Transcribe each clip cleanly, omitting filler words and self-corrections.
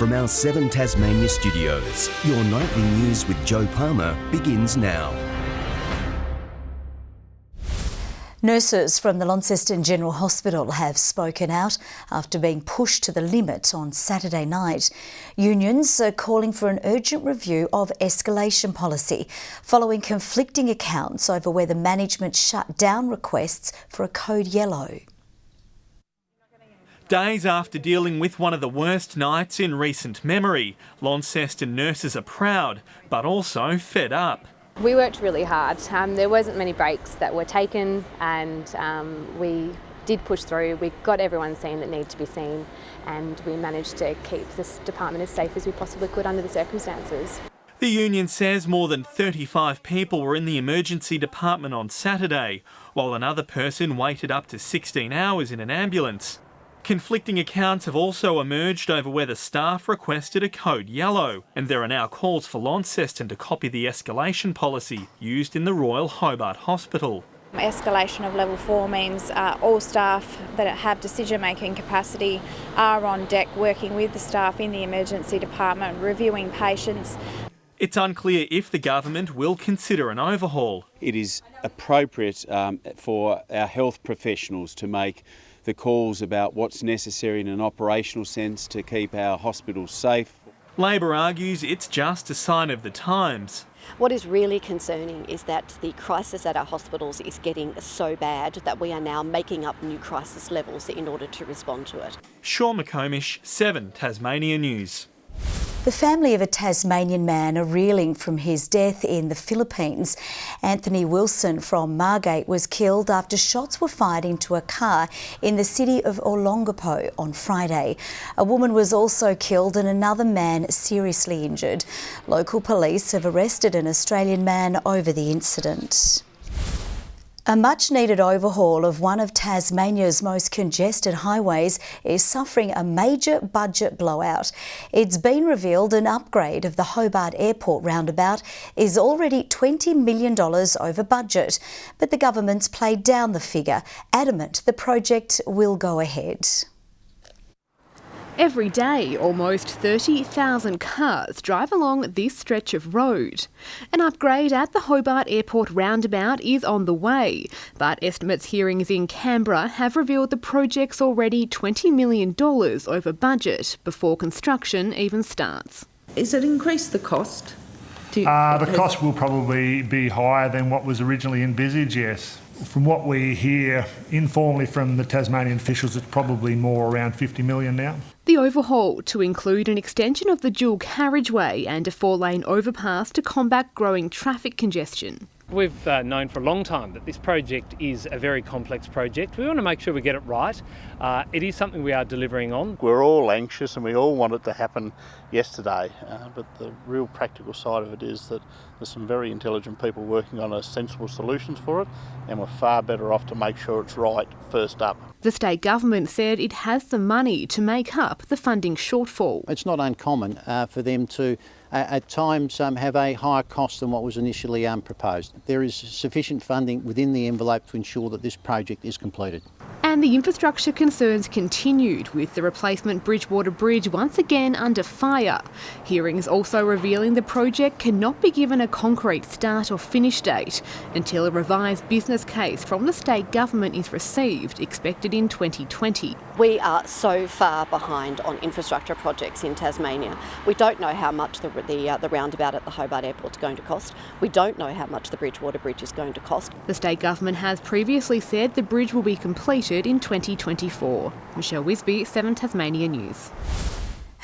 From our 7 Tasmania studios, your nightly news with Joe Palmer begins now. Nurses from the Launceston General Hospital have spoken out after being pushed to the limit on Saturday night. Unions are calling for an urgent review of escalation policy following conflicting accounts over whether management shut down requests for a code yellow. Days after dealing with one of the worst nights in recent memory, Launceston nurses are proud, but also fed up. We worked really hard. There wasn't many breaks that were taken, and we did push through. We got everyone seen that needed to be seen, and we managed to keep this department as safe as we possibly could under the circumstances. The union says more than 35 people were in the emergency department on Saturday, while another person waited up to 16 hours in an ambulance. Conflicting accounts have also emerged over whether staff requested a code yellow, and there are now calls for Launceston to copy the escalation policy used in the Royal Hobart Hospital. Escalation of level 4 means all staff that have decision-making capacity are on deck working with the staff in the emergency department, reviewing patients. It's unclear if the government will consider an overhaul. It is appropriate for our health professionals to make the calls about what's necessary in an operational sense to keep our hospitals safe. Labor argues it's just a sign of the times. What is really concerning is that the crisis at our hospitals is getting so bad that we are now making up new crisis levels in order to respond to it. Sean McComish, 7 Tasmania News. The family of a Tasmanian man are reeling from his death in the Philippines. Anthony Wilson from Margate was killed after shots were fired into a car in the city of Olongapo on Friday. A woman was also killed and another man seriously injured. Local police have arrested an Australian man over the incident. A much-needed overhaul of one of Tasmania's most congested highways is suffering a major budget blowout. It's been revealed an upgrade of the Hobart Airport roundabout is already $20 million over budget, but the government's played down the figure, adamant the project will go ahead. Every day, almost 30,000 cars drive along this stretch of road. An upgrade at the Hobart Airport roundabout is on the way, but estimates hearings in Canberra have revealed the project's already $20 million over budget before construction even starts. Is it increased the cost? The cost will probably be higher than what was originally envisaged, yes. From what we hear informally from the Tasmanian officials, it's probably more around 50 million now. The overhaul to include an extension of the dual carriageway and a 4-lane overpass to combat growing traffic congestion. We've known for a long time that this project is a very complex project. We want to make sure we get it right. It is something we are delivering on. We're all anxious and we all want it to happen yesterday, but the real practical side of it is that there's some very intelligent people working on sensible solutions for it, and we're far better off to make sure it's right first up. The state government said it has the money to make up the funding shortfall. It's not uncommon for them to at times have a higher cost than what was initially proposed. There is sufficient funding within the envelope to ensure that this project is completed. And the infrastructure concerns continued, with the replacement Bridgewater Bridge once again under fire. Hearings also revealing the project cannot be given a concrete start or finish date until a revised business case from the state government is received, expected in 2020. We are so far behind on infrastructure projects in Tasmania. We don't know how much the roundabout at the Hobart Airport is going to cost. We don't know how much the Bridgewater Bridge is going to cost. The state government has previously said the bridge will be completed in 2024. Michelle Wisby, 7 Tasmania News.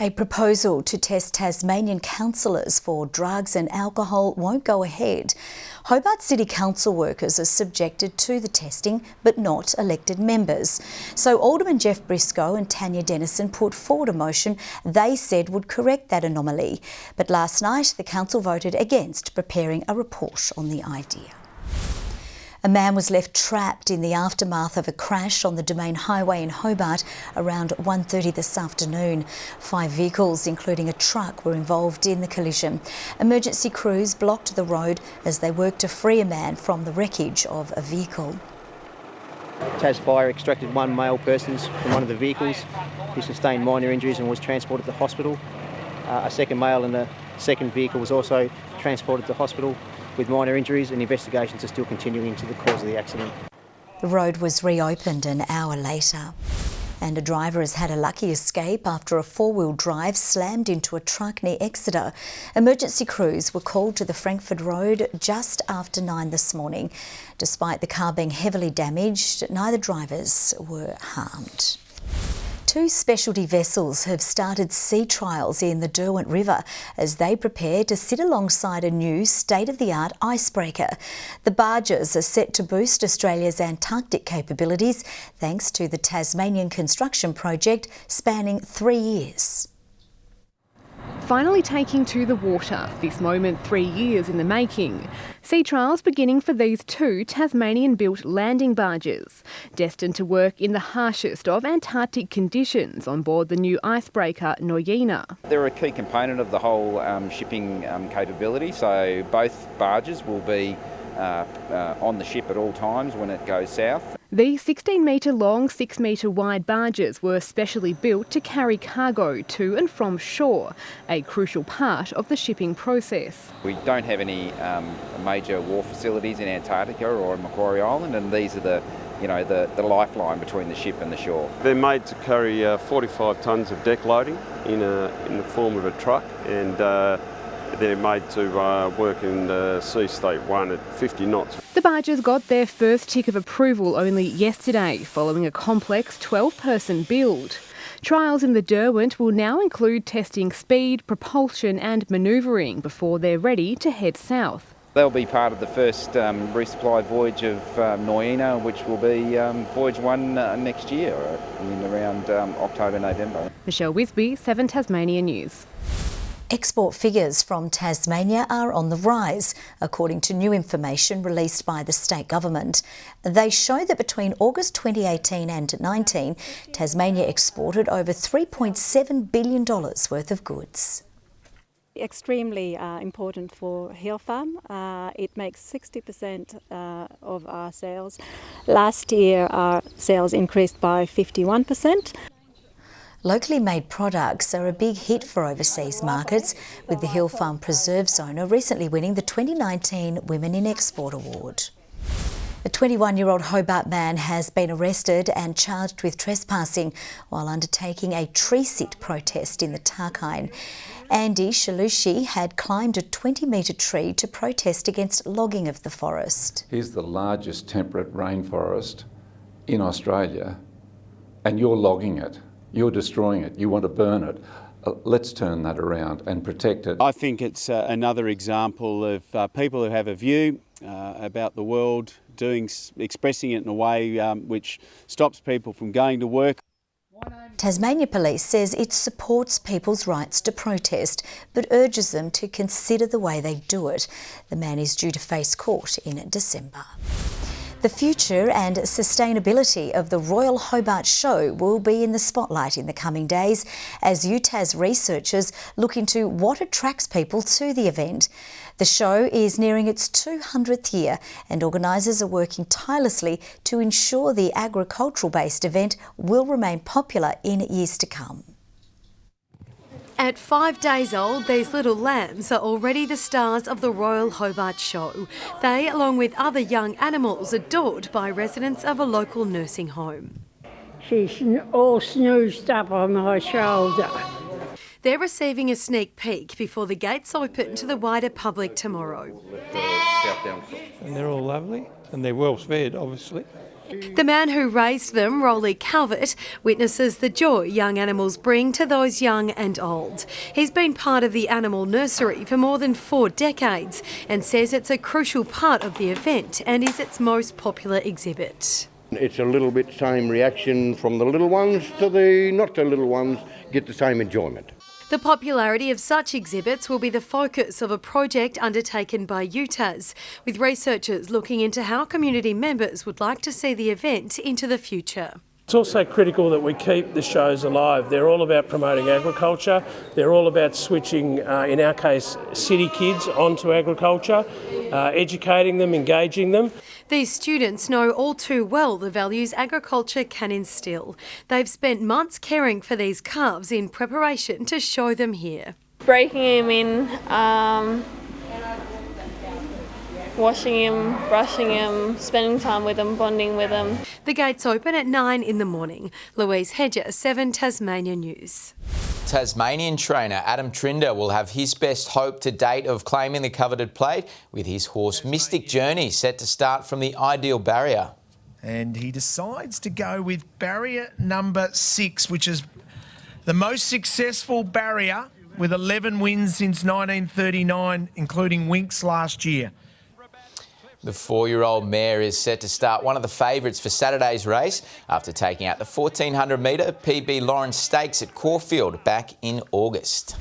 A proposal to test Tasmanian councillors for drugs and alcohol won't go ahead. Hobart City Council workers are subjected to the testing, but not elected members. So Alderman Jeff Briscoe and Tanya Dennison put forward a motion they said would correct that anomaly. But last night, the council voted against preparing a report on the idea. A man was left trapped in the aftermath of a crash on the Domain Highway in Hobart around 1:30 this afternoon. 5 vehicles, including a truck, were involved in the collision. Emergency crews blocked the road as they worked to free a man from the wreckage of a vehicle. Tas Fire extracted one male person from one of the vehicles. He sustained minor injuries and was transported to the hospital. A second male in the second vehicle was also transported to hospital with minor injuries, and investigations are still continuing into the cause of the accident. The road was reopened an hour later. And a driver has had a lucky escape after a four-wheel drive slammed into a truck near Exeter. Emergency crews were called to the Frankfurt Road just after 9 this morning. Despite the car being heavily damaged, neither drivers were harmed. Two specialty vessels have started sea trials in the Derwent River as they prepare to sit alongside a new state-of-the-art icebreaker. The barges are set to boost Australia's Antarctic capabilities thanks to the Tasmanian construction project spanning 3 years. Finally taking to the water, this moment 3 years in the making. Sea trials beginning for these two Tasmanian-built landing barges, destined to work in the harshest of Antarctic conditions on board the new icebreaker Noyina. They're a key component of the whole shipping capability, so both barges will be on the ship at all times when it goes south. These 16-metre long, 6-metre wide barges were specially built to carry cargo to and from shore, a crucial part of the shipping process. We don't have any major wharf facilities in Antarctica or on Macquarie Island, and these are the lifeline between the ship and the shore. They're made to carry 45 tonnes of deck loading in the form of a truck, and they're made to work in sea state 1 at 50 knots. The barges got their first tick of approval only yesterday, following a complex 12-person build. Trials in the Derwent will now include testing speed, propulsion and manoeuvring before they're ready to head south. They'll be part of the first resupply voyage of Noyina, which will be voyage 1 next year, in around October, November. Michelle Wisby, 7 Tasmania News. Export figures from Tasmania are on the rise, according to new information released by the state government. They show that between August 2018 and 19, Tasmania exported over $3.7 billion worth of goods. Extremely important for Hill Farm. It makes 60% of our sales. Last year, our sales increased by 51%. Locally made products are a big hit for overseas markets, with the Hill Farm Preserves owner recently winning the 2019 Women in Export Award. A 21-year-old Hobart man has been arrested and charged with trespassing while undertaking a tree sit protest in the Tarkine. Andy Shalushi had climbed a 20-metre tree to protest against logging of the forest. Here's the largest temperate rainforest in Australia, and you're logging it. You're destroying it. You want to burn it. Let's turn that around and protect it. I think it's another example of people who have a view about the world, expressing it in a way which stops people from going to work. Tasmania Police says it supports people's rights to protest, but urges them to consider the way they do it. The man is due to face court in December. The future and sustainability of the Royal Hobart Show will be in the spotlight in the coming days as UTAS researchers look into what attracts people to the event. The show is nearing its 200th year and organisers are working tirelessly to ensure the agricultural-based event will remain popular in years to come. At 5 days old, these little lambs are already the stars of the Royal Hobart Show. They, along with other young animals, adored by residents of a local nursing home. She's all snoozed up on my shoulder. They're receiving a sneak peek before the gates open to the wider public tomorrow. And they're all lovely, and they're well fed, obviously. The man who raised them, Rolly Calvert, witnesses the joy young animals bring to those young and old. He's been part of the animal nursery for more than 4 decades and says it's a crucial part of the event and is its most popular exhibit. It's a little bit same reaction from the little ones to the not so little ones, get the same enjoyment. The popularity of such exhibits will be the focus of a project undertaken by UTAS, with researchers looking into how community members would like to see the event into the future. It's also critical that we keep the shows alive. They're all about promoting agriculture. They're all about switching, in our case, city kids onto agriculture, educating them, engaging them. These students know all too well the values agriculture can instil. They've spent months caring for these calves in preparation to show them here. breaking him in, washing him, brushing him, spending time with him, bonding with him. The gates open at 9 in the morning. Louise Hedger, 7 Tasmania News. Tasmanian trainer Adam Trinder will have his best hope to date of claiming the coveted plate, with his horse Mystic Journey set to start from the ideal barrier. And he decides to go with barrier number 6, which is the most successful barrier with 11 wins since 1939, including Winks last year. The 4-year-old mare is set to start one of the favourites for Saturday's race after taking out the 1400-metre PB Lawrence Stakes at Caulfield back in August.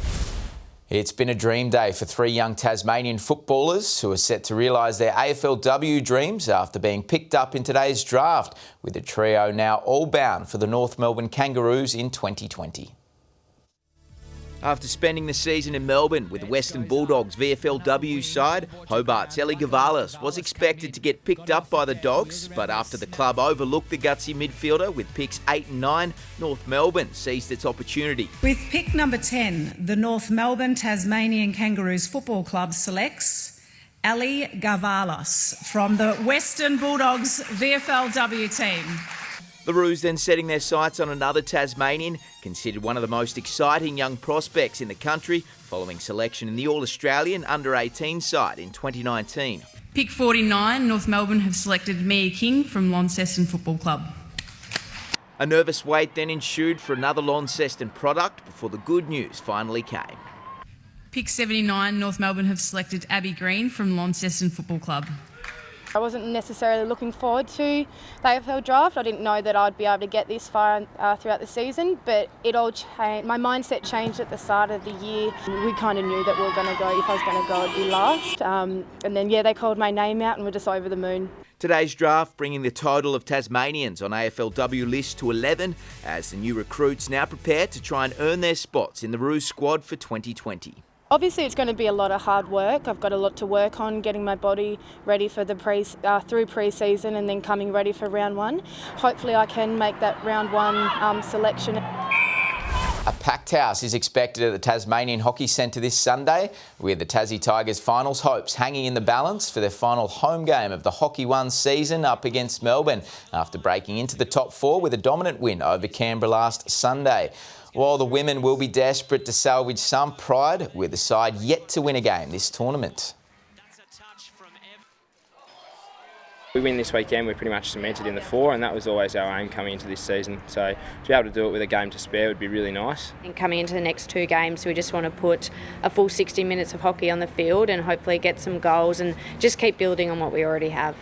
It's been a dream day for 3 young Tasmanian footballers who are set to realise their AFLW dreams after being picked up in today's draft, with the trio now all bound for the North Melbourne Kangaroos in 2020. After spending the season in Melbourne with the Western Bulldogs VFLW side, Hobart's Ellie Gavalis was expected to get picked up by the Dogs, but after the club overlooked the gutsy midfielder with picks 8 and 9, North Melbourne seized its opportunity. With pick number 10, the North Melbourne Tasmanian Kangaroos Football Club selects Ellie Gavalis from the Western Bulldogs VFLW team. The Roos then setting their sights on another Tasmanian, considered one of the most exciting young prospects in the country, following selection in the All-Australian Under-18 side in 2019. Pick 49, North Melbourne have selected Mia King from Launceston Football Club. A nervous wait then ensued for another Launceston product before the good news finally came. Pick 79, North Melbourne have selected Abby Green from Launceston Football Club. I wasn't necessarily looking forward to the AFL Draft. I didn't know that I'd be able to get this far throughout the season, but it all changed. My mindset changed at the start of the year. We kind of knew that we were going to go, if I was going to go, it'd be last. And then, they called my name out and we're just over the moon. Today's draft bringing the total of Tasmanians on AFLW list to 11, as the new recruits now prepare to try and earn their spots in the Roos squad for 2020. Obviously, it's going to be a lot of hard work. I've got a lot to work on, getting my body ready for the through pre-season and then coming ready for round 1. Hopefully, I can make that round 1 selection. A packed house is expected at the Tasmanian Hockey Centre this Sunday, with the Tassie Tigers finals hopes hanging in the balance for their final home game of the Hockey 1 season up against Melbourne, after breaking into the top 4 with a dominant win over Canberra last Sunday. While the women will be desperate to salvage some pride, with the side yet to win a game this tournament. We win this weekend, we're pretty much cemented in the 4, and that was always our aim coming into this season. So to be able to do it with a game to spare would be really nice. And coming into the next 2 games, we just want to put a full 60 minutes of hockey on the field and hopefully get some goals and just keep building on what we already have.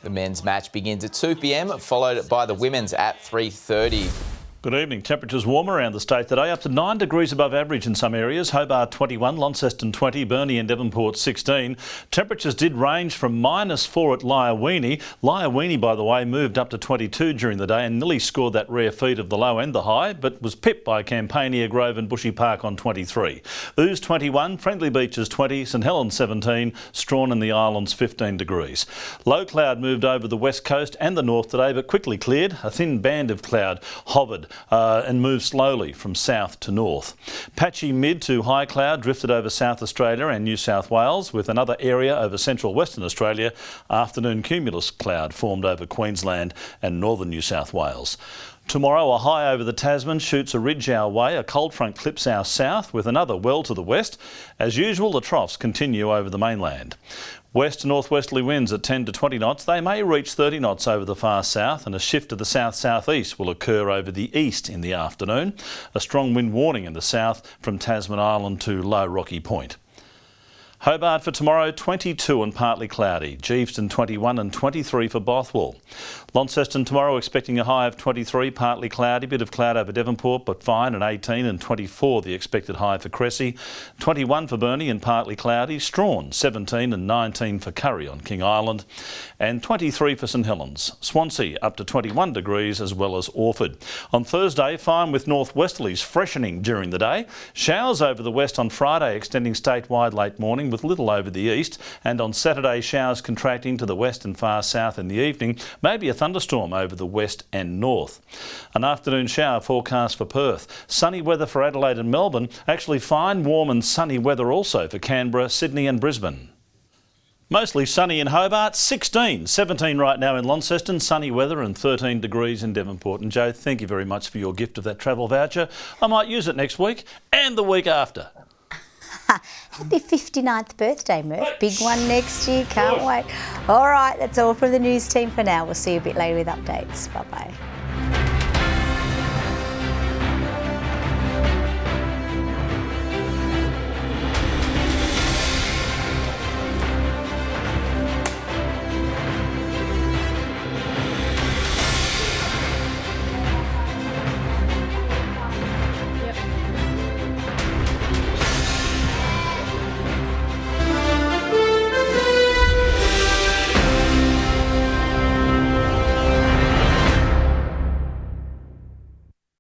The men's match begins at 2 p.m, followed by the women's at 3:30. Good evening. Temperatures warm around the state today, up to 9 degrees above average in some areas. Hobart 21, Launceston 20, Burnie and Devonport 16. Temperatures did range from -4 at Lyawini. Lyawini, by the way, moved up to 22 during the day and nearly scored that rare feat of the low and the high, but was pipped by Campania, Grove and Bushy Park on 23. Ouse 21, Friendly Beaches 20, St Helens 17, Strawn and the Islands 15 degrees. Low cloud moved over the west coast and the north today, but quickly cleared. A thin band of cloud hovered and moved slowly from south to north. Patchy mid to high cloud drifted over South Australia and New South Wales, with another area over central Western Australia. Afternoon cumulus cloud formed over Queensland and northern New South Wales. Tomorrow, a high over the Tasman shoots a ridge our way. A cold front clips our south, with another well to the west. As usual, the troughs continue over the mainland. West to northwesterly winds at 10 to 20 knots. They may reach 30 knots over the far south, and a shift to the south-southeast will occur over the east in the afternoon. A strong wind warning in the south from Tasman Island to Low Rocky Point. Hobart for tomorrow, 22 and partly cloudy. Geeveston 21 and 23 for Bothwell. Launceston tomorrow expecting a high of 23, partly cloudy, bit of cloud over Devonport, but fine at 18 and 24 the expected high for Cressy. 21 for Burnie and partly cloudy. Strawn 17 and 19 for Curry on King Island. And 23 for St Helens. Swansea up to 21 degrees, as well as Orford. On Thursday, fine with northwesterlies freshening during the day. Showers over the west on Friday, extending statewide late morning, with with little over the east, and on Saturday showers contracting to the west and far south in the evening, maybe a thunderstorm over the west and north. An afternoon shower forecast for Perth. Sunny weather for Adelaide and Melbourne. Actually fine, warm and sunny weather also for Canberra, Sydney and Brisbane. Mostly sunny in Hobart, 16, 17 right now in Launceston, sunny weather and 13 degrees in Devonport. And Joe, thank you very much for your gift of that travel voucher. I might use it next week and the week after. Happy 59th birthday, Murph. Big one next year, can't wait. All right, that's all from the news team for now. We'll see you a bit later with updates. Bye-bye.